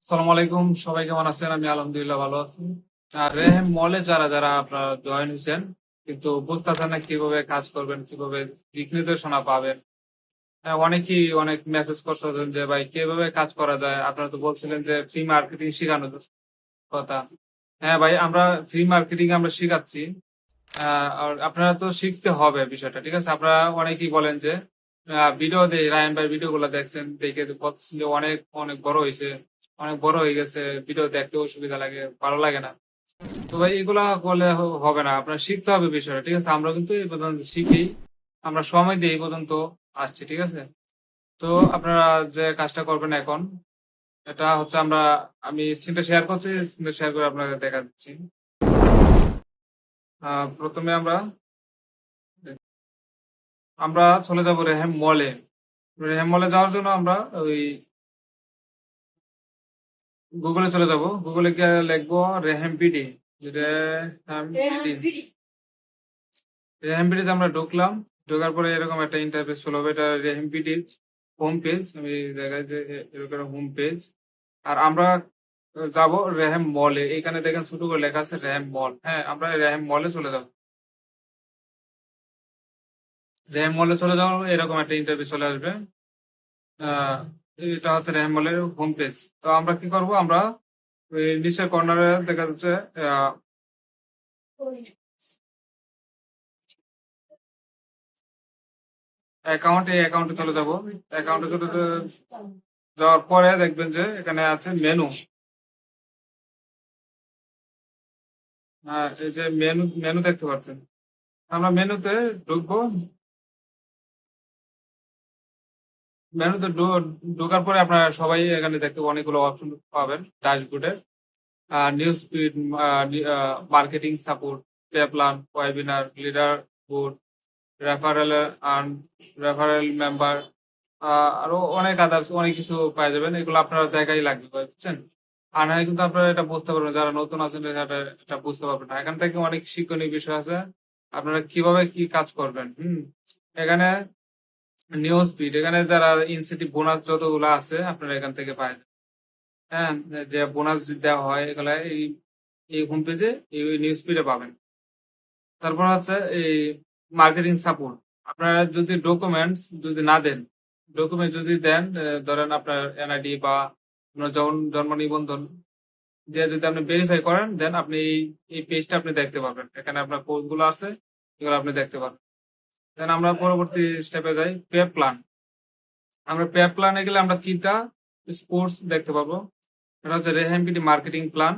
আসসালামু আলাইকুম, সবাই কেমন আছেন? আমি আলহামদুলিল্লাহ ভালো আছি। আর রেহেম মলে যারা যারা আপনারা জয়েন হয়েছেন কিন্তু বুঝতেছেন না কিভাবে কাজ করবেন, কিভাবে দিক নির্দেশনা পাবেন। হ্যাঁ, অনেকেই অনেক মেসেজ করতেছেন যে ভাই কিভাবে কাজ করা যায়। আপনারা তো বলছিলেন যে ফ্রি মার্কেটিং শেখানোর কথা। হ্যাঁ ভাই, আমরা ফ্রি মার্কেটিং আমরা শিখাচ্ছি। আর আপনারা তো শিখতে হবে বিষয়টা, ঠিক আছে? আপনারা অনেকেই বলেন যে ভিডিও দেই, রায়হান ভাই ভিডিও গুলো দেখছেন, দেখে তো বলতেছেন যে অনেক অনেক বড় হয়েছে, অনেক বড় হয়ে গেছে, ভিডিও দেখতে অসুবিধা লাগে, ভালো লাগে না। তো ভাই এগুলা করলে হবে না, আপনার শিখতে হবে বিষয়টা, ঠিক আছে? আমরা কিন্তু এই পর্যন্ত শিখি, আমরা সময় দিয়ে এই পর্যন্ত আসছি, ঠিক আছে? তো আপনারা যে কাজটা করবেন এখন, এটা হচ্ছে আমি স্ক্রিনটা শেয়ার করছি, স্ক্রিনটা শেয়ার করে আপনাকে দেখা দিচ্ছি। প্রথমে আমরা আমরা চলে যাব রেহেম মলে। রেহেম মলে যাওয়ার জন্য আমরা ওই গুগলে চলে যাব। গুগলে গিয়ে লিখবো রেহেম পিডি। রেহেম পিডি। রেহেম পিডিতে আমরা ঢুকলাম। ঢোকার পরে এরকম একটা ইন্টারফেস চলে হবে। এটা রেহেম পিডির হোম পেজ। আমি দেখাই যে এরকম হোম পেজ। আর আমরা যাব রেহেম মলে। এখানে দেখেন ছোট করে লেখা আছে রেহেম মল। হ্যাঁ, আমরা রেহেম মলে চলে যাব। রেহেম মলে চলে যাওয়ার এরকম একটা ইন্টারফেস চলে আসবে। আহ এটা হচ্ছে রেহেম মলের হোম পেজ। তো আমরা কি করব? আমরা ওই নিচের কর্নারে দেখা যাচ্ছে এই অ্যাকাউন্টে চলে যাব। অ্যাকাউন্টে যাওয়ার পরে দেখবেন যে এখানে আছে মেনু। এই যে মেনু মেনু দেখতে পাচ্ছেন। আমরা মেনুতে ঢুকবো। মেনুতে ঢোকার পরে আপনারা সবাই এখানে দেখতে অনেকগুলো অপশন পাবেন ড্যাশবোর্ডে। News feed, marketing support, pay plan, webinar, leader board, referral earn, referral member, আরো অনেক আদার্স অনেক কিছু পাই যাবেন। এগুলো আপনারা দেখাই লাগবে, বুঝছেন? আর না কিন্তু আপনারা এটা বুঝতে পারবেন, যারা নতুন আছেন এটা বুঝতে পারবেন না। এখান থেকে অনেক শিক্ষণীয় বিষয় আছে, আপনারা কিভাবে কি কাজ করবেন। এখানে নিউজ ফিড, এখানে যারা ইনসেন্টিভ বোনাস যতগুলো আছে আপনারা এখান থেকে পাই। হ্যাঁ, যে বোনাস দেওয়া হয় এগুলা এই এই হোম পেজে, এই নিউজ ফিডে পাবেন। তারপর হচ্ছে এই মার্কেটিং সাপোর্ট। আপনারা যদি ডকুমেন্টস যদি না দেন, ডকুমেন্ট যদি দেন, ধরেন আপনার এনআইডি বা আপনার জন্ম নিবন্ধন দিয়ে যদি আপনি ভেরিফাই করেন, দেন আপনি এই পেজটা আপনি দেখতে পাবেন। এখানে আপনার কোড গুলো আছে, এগুলো আপনি দেখতে পাবেন। দেন আমরা পরবর্তী স্টেপে যাই, পে প্ল্যান। আমরা পে প্ল্যানে গেলে আমরা 3টা স্পোর্টস দেখতে পাবো। এটা হচ্ছে রেহেম পিডি মার্কেটিং প্ল্যান,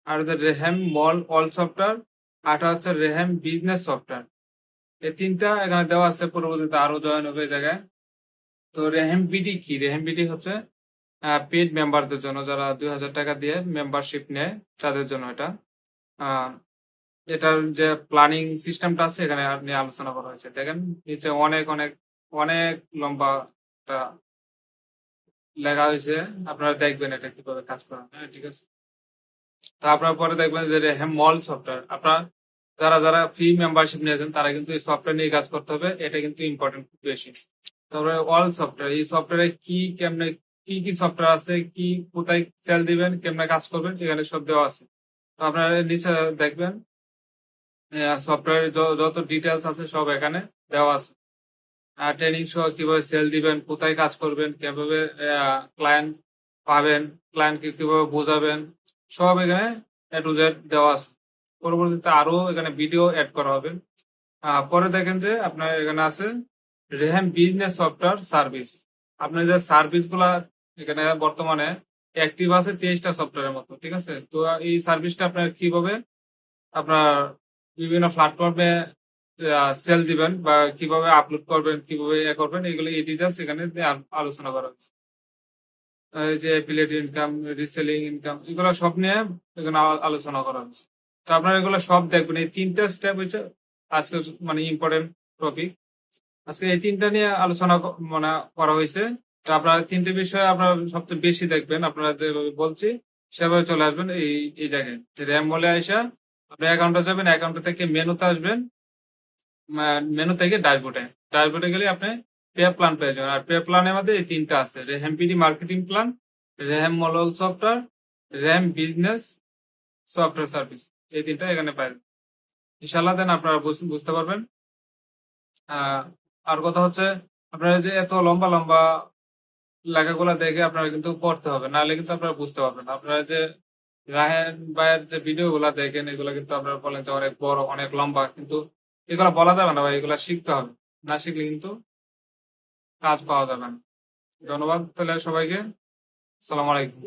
আর হচ্ছে রেহেম মল অল সফটওয়্যার, আরটা হচ্ছে রেহেম বিজনেস সফটওয়্যার। এই 3টা এখানে দেওয়া আছে, পরবর্তীতে আরো জয়েন হবে এই জায়গায়। তো রেহেম পিডি কি? রেহেম পিডি হচ্ছে পেড মেম্বারদের জন্য, যারা 2000 টাকা দিয়ে মেম্বারশিপ নেয় তাদের জন্য এটা। আহ, এটার যে প্ল্যানিং সিস্টেমটা আছে এখানে নিয়ে আলোচনা করা হয়েছে। দেখেন নিচে অনেক অনেক অনেক লম্বা একটা লেখা হয়েছে। আপনারা দেখবেন এটা কিভাবে কাজ করা, হ্যাঁ ঠিক আছে? তো আপনার পরে দেখবেন যে রেহেম মল সফটওয়্যার। আপনার যারা যারা ফ্রি মেম্বারশিপ নিয়েছেন তারা কিন্তু এই সফটওয়্যার নিয়ে কাজ করতে হবে, এটা কিন্তু ইম্পর্টেন্ট খুব বেশি। তারপরে অল সফটওয়্যার, এই সফটওয়্যারে কি কেমনে কি কি সফটওয়্যার আছে, কি কোথায় সেল দিবেন, কেমনে কাজ করবেন, এখানে সব দেওয়া আছে। তো আপনারা নিচে দেখবেন সফটওয়্যার যত ডিটেলস আছে সব এখানে দেওয়া আছে। ট্রেনিং সহ কিভাবে সেল দিবেন, কোথায় কাজ করবেন, কিভাবে ক্লায়েন্ট পাবেন, ক্লায়েন্টকে কিভাবে বোঝাবেন, সব এখানে এ টু জেড দেওয়া আছে। পরবর্তীতে আরো এখানে ভিডিও অ্যাড করা হবে। পরে দেখেন যে আপনার এখানে আছে রেহেম বিজনেস সফটওয়্যার সার্ভিস। আপনার যে সার্ভিস গুলা এখানে বর্তমানে অ্যাক্টিভ আছে 23টা সফটওয়্যারের মতো, ঠিক আছে? তো এই সার্ভিসটা আপনার কিভাবে আপনার বিভিন্ন প্ল্যাটফর্মে সেল দিবেন বা কিভাবে আপলোড করবেন, কিভাবে করবেন, এগুলো এই ডিটেলস এখানে দিয়ে আলোচনা করা হচ্ছে। এই যে অ্যাফিলিয়েট ইনকাম, রিসেলিং ইনকাম, এগুলো সব নিয়ে এখানে আলোচনা করা হচ্ছে। তো আপনারা এগুলো সব দেখবেন। এই 3টা স্টেপ হচ্ছে আজকে মানে ইম্পর্টেন্ট টপিক। আজকে এই 3টা নিয়ে আলোচনা মানে করা হয়েছে। তো আপনারা 3টে বিষয় আপনারা সবচেয়ে বেশি দেখবেন, আপনারা যেভাবে বলছি সেভাবে চলে আসবেন এই জায়গায়। র্যাম বলে আইসা আপনি অ্যাকাউন্টে যাবেন, অ্যাকাউন্টে থেকে মেনুতে আসবেন, মেনু থেকে ড্যাশবোর্ডে। ড্যাশবোর্ডে গেলে আপনি পে প্ল্যান পেয়ে যাবেন। আর পে প্ল্যানের মধ্যে এই 3টা আছে, রেহেম PD marketing plan, RAM model software, RAM business software service, এই তিনটা এখানে পাবেন। ইনশাল্লাহ দেন আপনারা বুঝতে পারবেন। আর কথা হচ্ছে, আপনারা যে এত লম্বা লম্বা লেখাগুলো দেখে আপনারা কিন্তু পড়তে হবে, নাহলে কিন্তু আপনারা বুঝতে পারবেন না। আপনারা যে রাহেন ভাইয়ের যে ভিডিও গুলা দেখেন, এগুলো কিন্তু আপনারা বলেন যে অনেক বড়, অনেক লম্বা, কিন্তু এগুলো বলা যাবে না ভাই, এগুলো শিখতে হবে। না শিখলে কিন্তু কাজ পাওয়া যাবে না। ধন্যবাদ তাহলে সবাইকে। সালাম আলাইকুম।